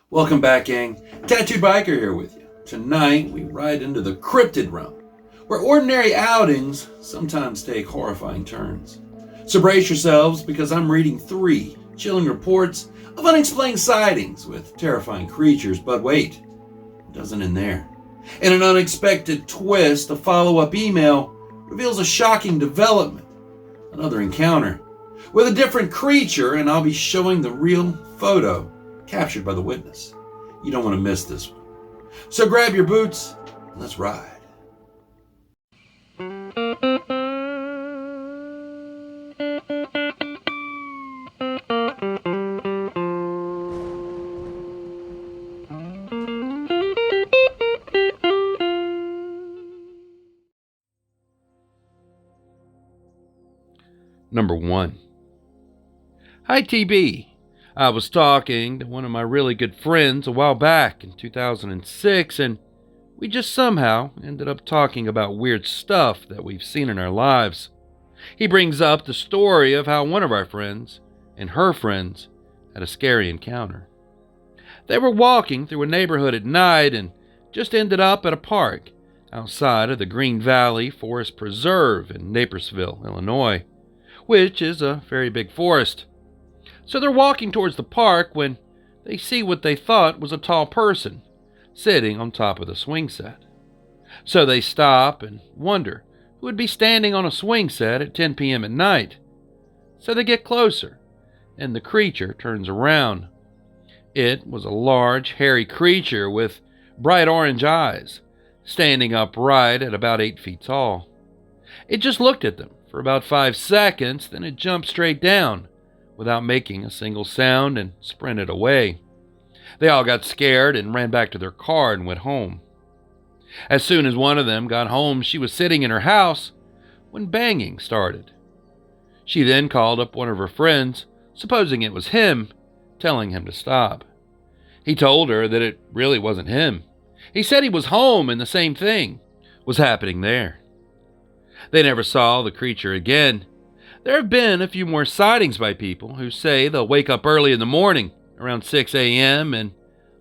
Welcome back, gang. Tattooed Biker here with you. Tonight, we ride into the cryptid realm, where ordinary outings sometimes take horrifying turns. So brace yourselves, because I'm reading 3 chilling reports of unexplained sightings with terrifying creatures. But wait, it doesn't end there. In an unexpected twist, a follow-up email reveals a shocking development. Another encounter with a different creature, and I'll be showing the real photo captured by the witness. You don't want to miss this one. So grab your boots and let's ride. Number 1. Hi, TB. I was talking to one of my really good friends a while back in 2006, and we just somehow ended up talking about weird stuff that we've seen in our lives. He brings up the story of how one of our friends and her friends had a scary encounter. They were walking through a neighborhood at night and just ended up at a park outside of the Green Valley Forest Preserve in Naperville, Illinois, which is a very big forest. So they're walking towards the park when they see what they thought was a tall person sitting on top of the swing set. So they stop and wonder who would be standing on a swing set at 10 p.m. at night. So they get closer, and the creature turns around. It was a large, hairy creature with bright orange eyes, standing upright at about 8 feet tall. It just looked at them for about 5 seconds, then it jumped straight down without making a single sound and sprinted away. They all got scared and ran back to their car and went home. As soon as one of them got home, she was sitting in her house when banging started. She then called up one of her friends, supposing it was him, telling him to stop. He told her that it really wasn't him. He said he was home and the same thing was happening there. They never saw the creature again. There have been a few more sightings by people who say they'll wake up early in the morning, around 6 a.m., and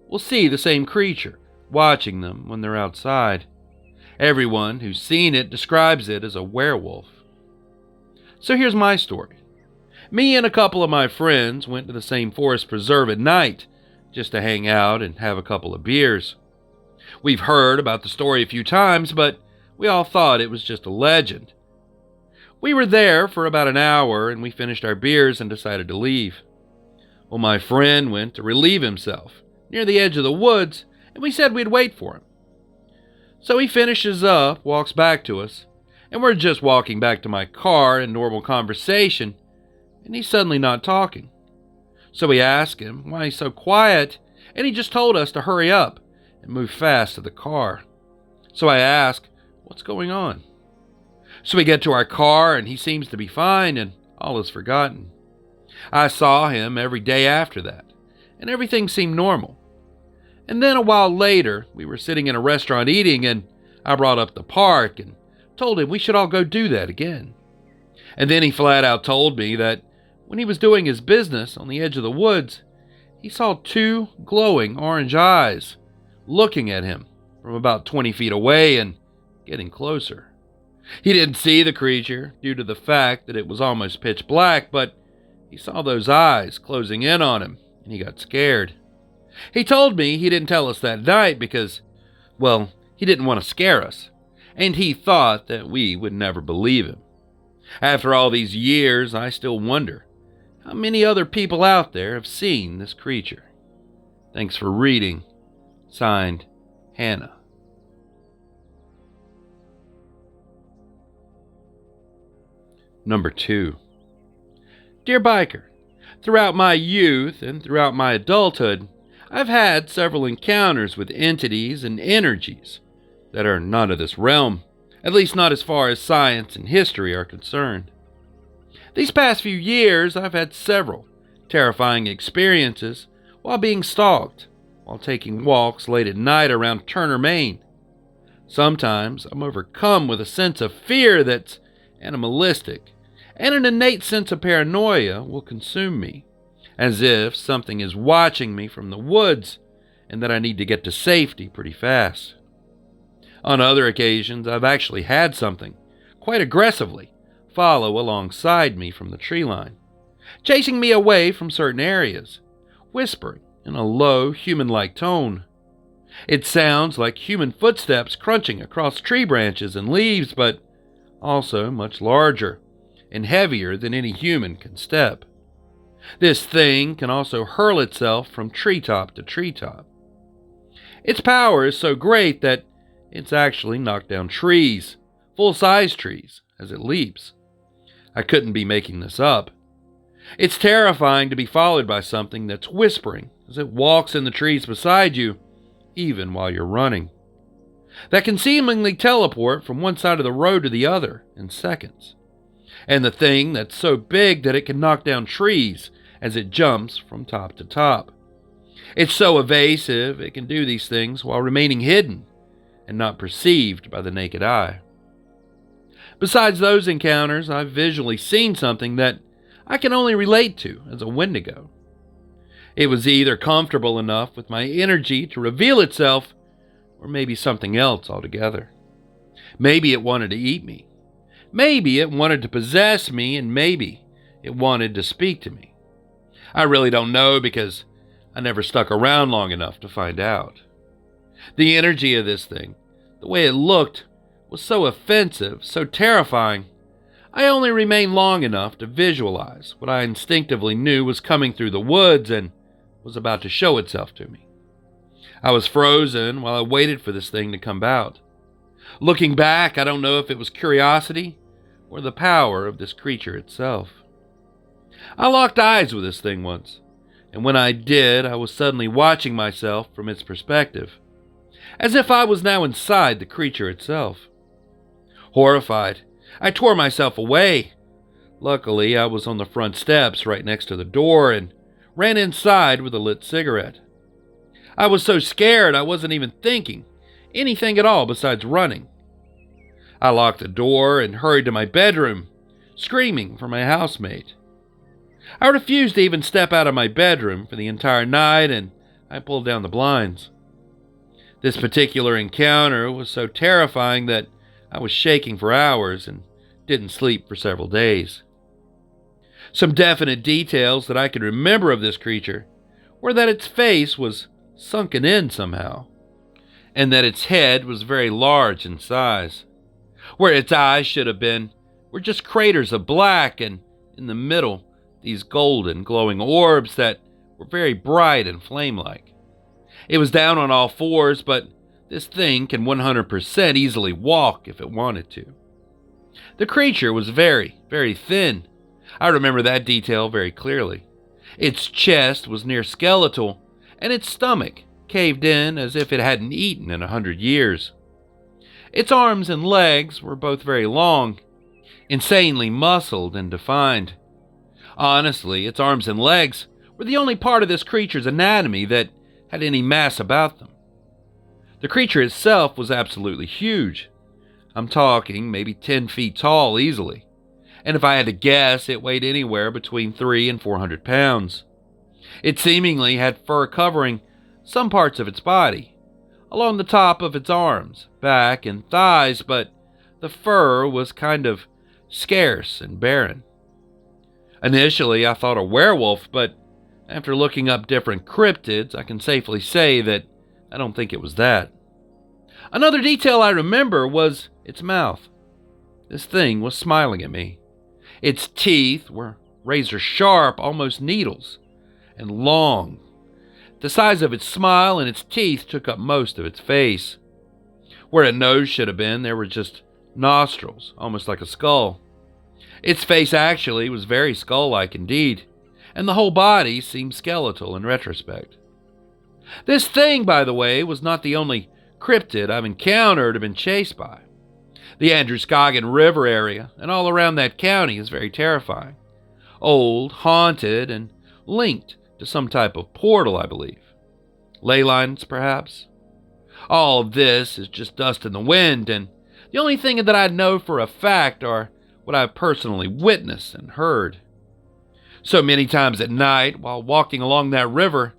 will see the same creature watching them when they're outside. Everyone who's seen it describes it as a werewolf. So here's my story. Me and a couple of my friends went to the same forest preserve at night just to hang out and have a couple of beers. We've heard about the story a few times, but we all thought it was just a legend. We were there for about an hour, and we finished our beers and decided to leave. Well, my friend went to relieve himself near the edge of the woods, and we said we'd wait for him. So he finishes up, walks back to us, and we're just walking back to my car in normal conversation, and he's suddenly not talking. So we asked him why he's so quiet, and he just told us to hurry up and move fast to the car. So I asked, what's going on? So we get to our car, and he seems to be fine, and all is forgotten. I saw him every day after that, and everything seemed normal. And then a while later, we were sitting in a restaurant eating, and I brought up the park and told him we should all go do that again. And then he flat out told me that when he was doing his business on the edge of the woods, he saw 2 glowing orange eyes looking at him from about 20 feet away and getting closer. He didn't see the creature due to the fact that it was almost pitch black, but he saw those eyes closing in on him, and he got scared. He told me he didn't tell us that night because, well, he didn't want to scare us, and he thought that we would never believe him. After all these years, I still wonder how many other people out there have seen this creature. Thanks for reading. Signed, Hannah. Number 2. Dear Biker, throughout my youth and throughout my adulthood, I've had several encounters with entities and energies that are not of this realm, at least not as far as science and history are concerned. These past few years, I've had several terrifying experiences while being stalked, while taking walks late at night around Turner, Maine. Sometimes I'm overcome with a sense of fear that's animalistic, and an innate sense of paranoia will consume me, as if something is watching me from the woods and that I need to get to safety pretty fast. On other occasions, I've actually had something, quite aggressively, follow alongside me from the tree line, chasing me away from certain areas, whispering in a low, human-like tone. It sounds like human footsteps crunching across tree branches and leaves, but also much larger and heavier than any human can step. This thing can also hurl itself from treetop to treetop. Its power is so great that it's actually knocked down trees, full-size trees, as it leaps. I couldn't be making this up. It's terrifying to be followed by something that's whispering as it walks in the trees beside you, even while you're running. That can seemingly teleport from one side of the road to the other in seconds. And the thing that's so big that it can knock down trees as it jumps from top to top. It's so evasive it can do these things while remaining hidden and not perceived by the naked eye. Besides those encounters, I've visually seen something that I can only relate to as a wendigo. It was either comfortable enough with my energy to reveal itself, or maybe something else altogether. Maybe it wanted to eat me. Maybe it wanted to possess me, and maybe it wanted to speak to me. I really don't know because I never stuck around long enough to find out. The energy of this thing, the way it looked, was so offensive, so terrifying. I only remained long enough to visualize what I instinctively knew was coming through the woods and was about to show itself to me. I was frozen while I waited for this thing to come out. Looking back, I don't know if it was curiosity or the power of this creature itself. I locked eyes with this thing once, and when I did, I was suddenly watching myself from its perspective, as if I was now inside the creature itself. Horrified, I tore myself away. Luckily, I was on the front steps right next to the door and ran inside with a lit cigarette. I was so scared I wasn't even thinking anything at all besides running. I locked the door and hurried to my bedroom, screaming for my housemate. I refused to even step out of my bedroom for the entire night, and I pulled down the blinds. This particular encounter was so terrifying that I was shaking for hours and didn't sleep for several days. Some definite details that I could remember of this creature were that its face was sunken in somehow, and that its head was very large in size. Where its eyes should have been were just craters of black, and in the middle, these golden, glowing orbs that were very bright and flame-like. It was down on all fours, but this thing can 100% easily walk if it wanted to. The creature was very, very thin. I remember that detail very clearly. Its chest was near skeletal, and its stomach caved in as if it hadn't eaten in 100 years. Its arms and legs were both very long, insanely muscled and defined. Honestly, its arms and legs were the only part of this creature's anatomy that had any mass about them. The creature itself was absolutely huge. I'm talking maybe 10 feet tall easily, and if I had to guess, it weighed anywhere between 300 and 400 pounds. It seemingly had fur covering some parts of its body, along the top of its arms, back, and thighs, but the fur was kind of scarce and barren. Initially, I thought a werewolf, but after looking up different cryptids, I can safely say that I don't think it was that. Another detail I remember was its mouth. This thing was smiling at me. Its teeth were razor sharp, almost needles, and long. The size of its smile and its teeth took up most of its face. Where a nose should have been, there were just nostrils, almost like a skull. Its face actually was very skull-like indeed, and the whole body seemed skeletal in retrospect. This thing, by the way, was not the only cryptid I've encountered or been chased by. The Androscoggin River area and all around that county is very terrifying. Old, haunted, and linked to some type of portal, I believe. Ley lines, perhaps? All of this is just dust in the wind, and the only thing that I know for a fact are what I've personally witnessed and heard. So many times at night, while walking along that river,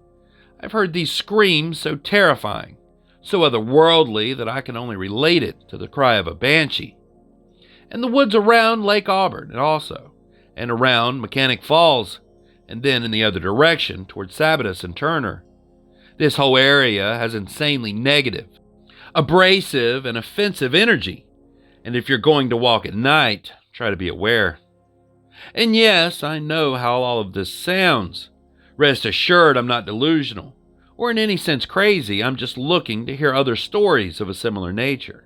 I've heard these screams so terrifying, so otherworldly that I can only relate it to the cry of a banshee. And the woods around Lake Auburn also, and around Mechanic Falls, and then in the other direction toward Sabatus and Turner. This whole area has insanely negative, abrasive, and offensive energy, and if you're going to walk at night, try to be aware. And yes, I know how all of this sounds. Rest assured I'm not delusional, or in any sense crazy. I'm just looking to hear other stories of a similar nature.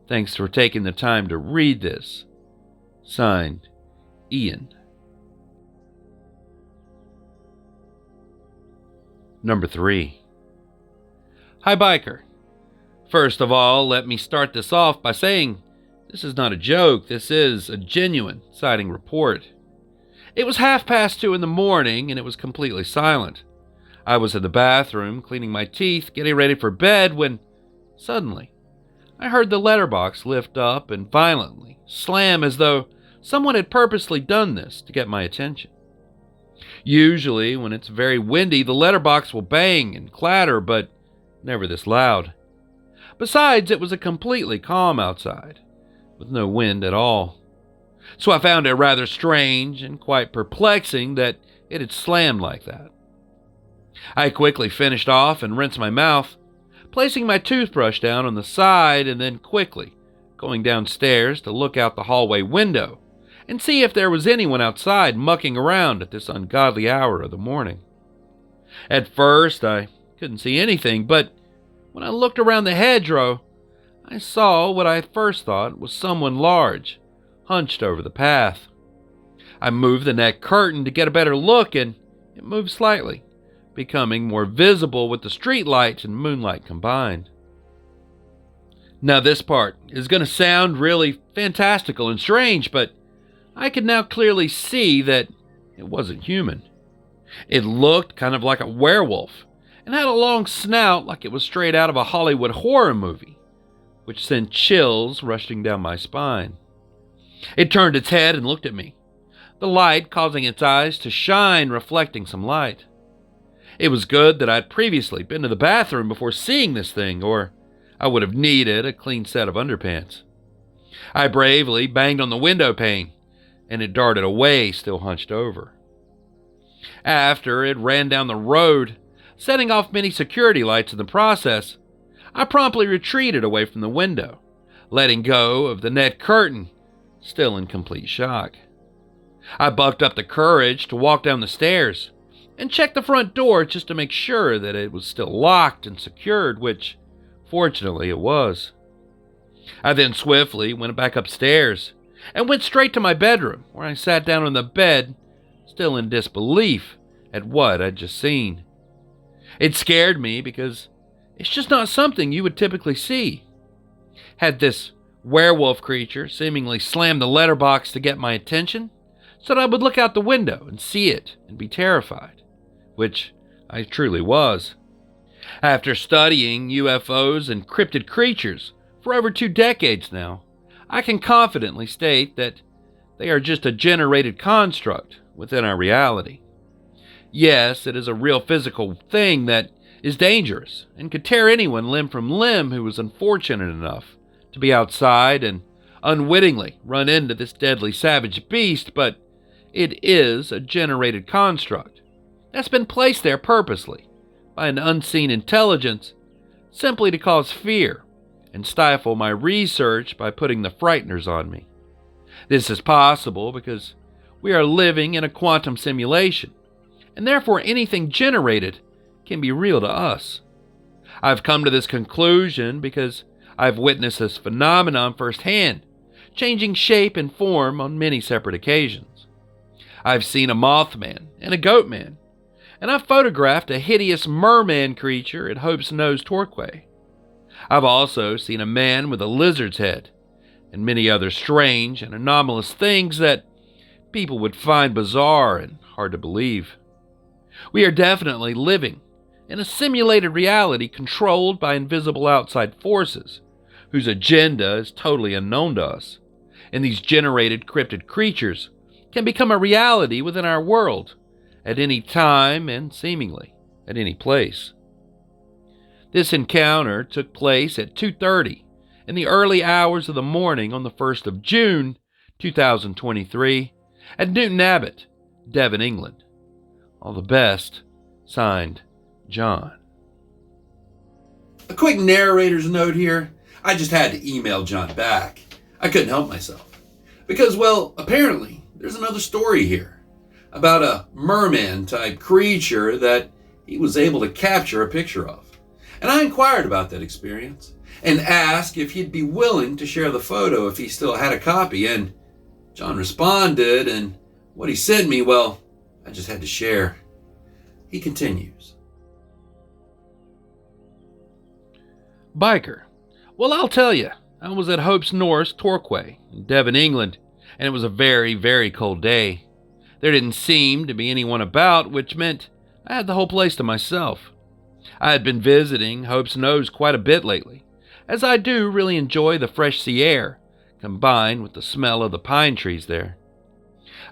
Thanks for taking the time to read this. Signed, Ian. Number 3. Hi, Biker. First of all, let me start this off by saying this is not a joke. This is a genuine sighting report. It was 2:30 in the morning, and it was completely silent. I was in the bathroom, cleaning my teeth, getting ready for bed, when suddenly I heard the letterbox lift up and violently slam as though someone had purposely done this to get my attention. Usually, when it's very windy, the letterbox will bang and clatter, but never this loud. Besides, it was a completely calm outside, with no wind at all. So I found it rather strange and quite perplexing that it had slammed like that. I quickly finished off and rinsed my mouth, placing my toothbrush down on the side and then quickly going downstairs to look out the hallway window and see if there was anyone outside mucking around at this ungodly hour of the morning. At first, I couldn't see anything, but when I looked around the hedgerow, I saw what I first thought was someone large, hunched over the path. I moved the net curtain to get a better look, and it moved slightly, becoming more visible with the streetlight and moonlight combined. Now this part is going to sound really fantastical and strange, but I could now clearly see that it wasn't human. It looked kind of like a werewolf, and had a long snout like it was straight out of a Hollywood horror movie, which sent chills rushing down my spine. It turned its head and looked at me, the light causing its eyes to shine, reflecting some light. It was good that I'd previously been to the bathroom before seeing this thing, or I would have needed a clean set of underpants. I bravely banged on the window pane, and it darted away, still hunched over. After it ran down the road, setting off many security lights in the process, I promptly retreated away from the window, letting go of the net curtain, still in complete shock. I bucked up the courage to walk down the stairs and check the front door just to make sure that it was still locked and secured, which, fortunately, it was. I then swiftly went back upstairs and went straight to my bedroom, where I sat down on the bed, still in disbelief at what I'd just seen. It scared me because it's just not something you would typically see. Had this werewolf creature seemingly slammed the letterbox to get my attention, so that I would look out the window and see it and be terrified, which I truly was. After studying UFOs and cryptid creatures for over 2 decades now, I can confidently state that they are just a generated construct within our reality. Yes, it is a real physical thing that is dangerous and could tear anyone limb from limb who was unfortunate enough to be outside and unwittingly run into this deadly savage beast, but it is a generated construct that's been placed there purposely by an unseen intelligence simply to cause fear and stifle my research by putting the frighteners on me. This is possible because we are living in a quantum simulation, and therefore anything generated can be real to us. I've come to this conclusion because I've witnessed this phenomenon firsthand, changing shape and form on many separate occasions. I've seen a mothman and a goatman, and I've photographed a hideous merman creature at Hope's Nose Torquay. I've also seen a man with a lizard's head, and many other strange and anomalous things that people would find bizarre and hard to believe. We are definitely living in a simulated reality controlled by invisible outside forces, whose agenda is totally unknown to us, and these generated cryptid creatures can become a reality within our world at any time and seemingly at any place. This encounter took place at 2:30 in the early hours of the morning on the 1st of June, 2023, at Newton Abbot, Devon, England. All the best. Signed, John. A quick narrator's note here. I just had to email John back. I couldn't help myself. Because, well, apparently, there's another story here about a merman-type creature that he was able to capture a picture of. And I inquired about that experience and asked if he'd be willing to share the photo if he still had a copy. And John responded, and what he sent me, well, I just had to share. He continues. Biker. Well, I'll tell you, I was at Hope's Norse Torquay in Devon, England, and it was a very, very cold day. There didn't seem to be anyone about, which meant I had the whole place to myself. I had been visiting Hope's Nose quite a bit lately, as I do really enjoy the fresh sea air, combined with the smell of the pine trees there.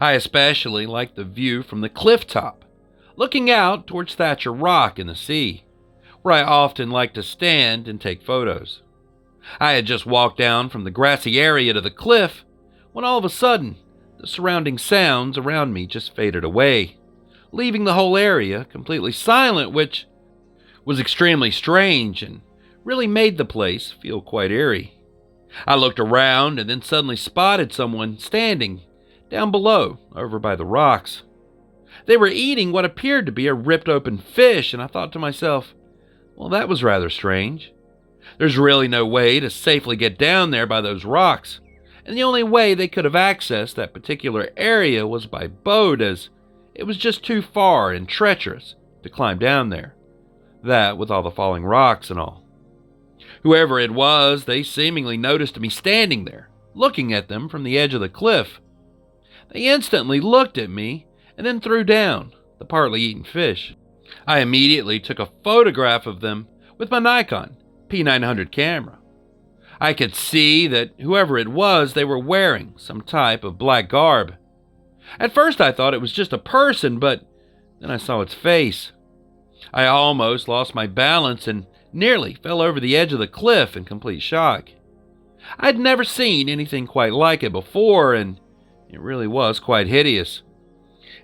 I especially like the view from the cliff top, looking out towards Thatcher Rock in the sea, where I often like to stand and take photos. I had just walked down from the grassy area to the cliff when all of a sudden the surrounding sounds around me just faded away, leaving the whole area completely silent, which was extremely strange and really made the place feel quite eerie. I looked around and then suddenly spotted someone standing down below over by the rocks. They were eating what appeared to be a ripped open fish, and I thought to myself, well, that was rather strange. There's really no way to safely get down there by those rocks, and the only way they could have accessed that particular area was by boat, as it was just too far and treacherous to climb down there. That with all the falling rocks and all. Whoever it was, they seemingly noticed me standing there, looking at them from the edge of the cliff. They instantly looked at me and then threw down the partly eaten fish. I immediately took a photograph of them with my Nikon P900 camera. I could see that whoever it was, they were wearing some type of black garb. At first I thought it was just a person, but then I saw its face. I almost lost my balance and nearly fell over the edge of the cliff in complete shock. I'd never seen anything quite like it before, and it really was quite hideous.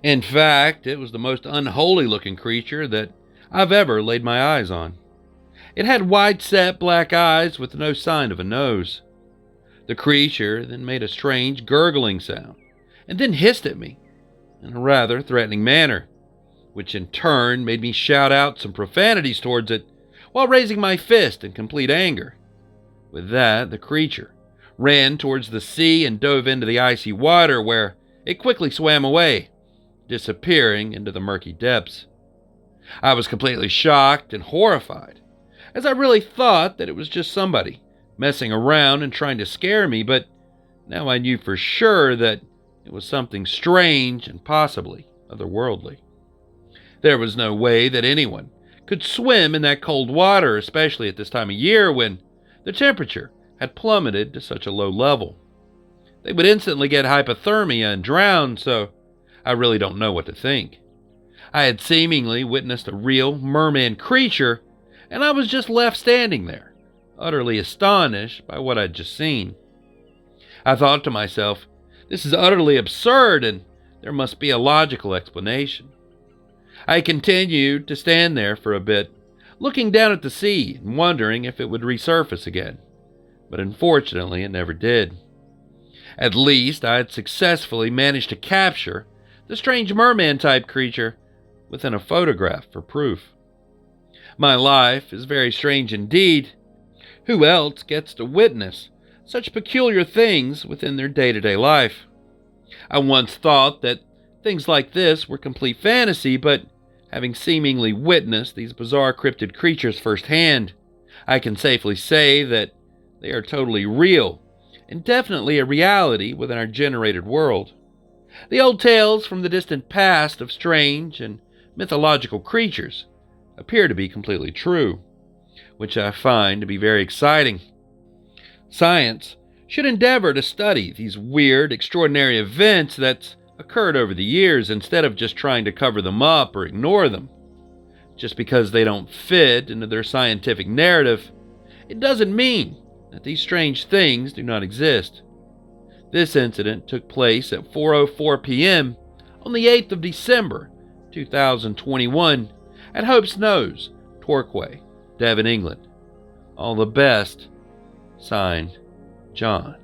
In fact, it was the most unholy-looking creature that I've ever laid my eyes on. It had wide-set black eyes with no sign of a nose. The creature then made a strange gurgling sound, and then hissed at me in a rather threatening manner, which in turn made me shout out some profanities towards it while raising my fist in complete anger. With that, the creature ran towards the sea and dove into the icy water, where it quickly swam away, disappearing into the murky depths. I was completely shocked and horrified, as I really thought that it was just somebody messing around and trying to scare me, but now I knew for sure that it was something strange and possibly otherworldly. There was no way that anyone could swim in that cold water, especially at this time of year when the temperature had plummeted to such a low level. They would instantly get hypothermia and drown, so I really don't know what to think. I had seemingly witnessed a real merman creature, and I was just left standing there, utterly astonished by what I'd just seen. I thought to myself, this is utterly absurd, and there must be a logical explanation. I continued to stand there for a bit, looking down at the sea and wondering if it would resurface again, but unfortunately it never did. At least I had successfully managed to capture the strange merman-type creature within a photograph for proof. My life is very strange indeed. Who else gets to witness such peculiar things within their day-to-day life? I once thought that things like this were complete fantasy, but having seemingly witnessed these bizarre cryptid creatures firsthand, I can safely say that they are totally real and definitely a reality within our generated world. The old tales from the distant past of strange and mythological creatures appear to be completely true, which I find to be very exciting. Science should endeavor to study these weird, extraordinary events that's occurred over the years instead of just trying to cover them up or ignore them. Just because they don't fit into their scientific narrative, it doesn't mean that these strange things do not exist. This incident took place at 4:04 p.m. on the 8th of December, 2021, at Hope's Nose, Torquay, Devon, England. All the best. Signed, John.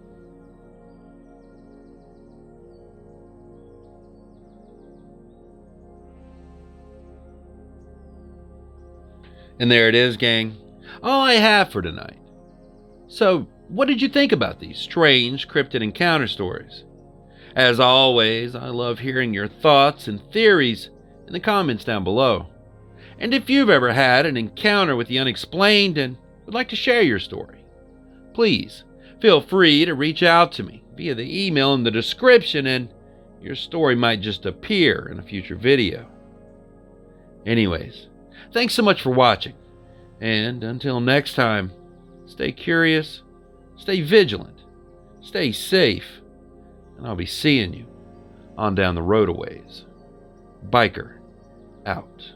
And there it is, gang. All I have for tonight. So, what did you think about these strange cryptid encounter stories? As always, I love hearing your thoughts and theories in the comments down below. And if you've ever had an encounter with the unexplained and would like to share your story, please feel free to reach out to me via the email in the description, and your story might just appear in a future video. Anyways, thanks so much for watching, and until next time, stay curious, stay vigilant, stay safe, and I'll be seeing you on down the road a ways. Biker out.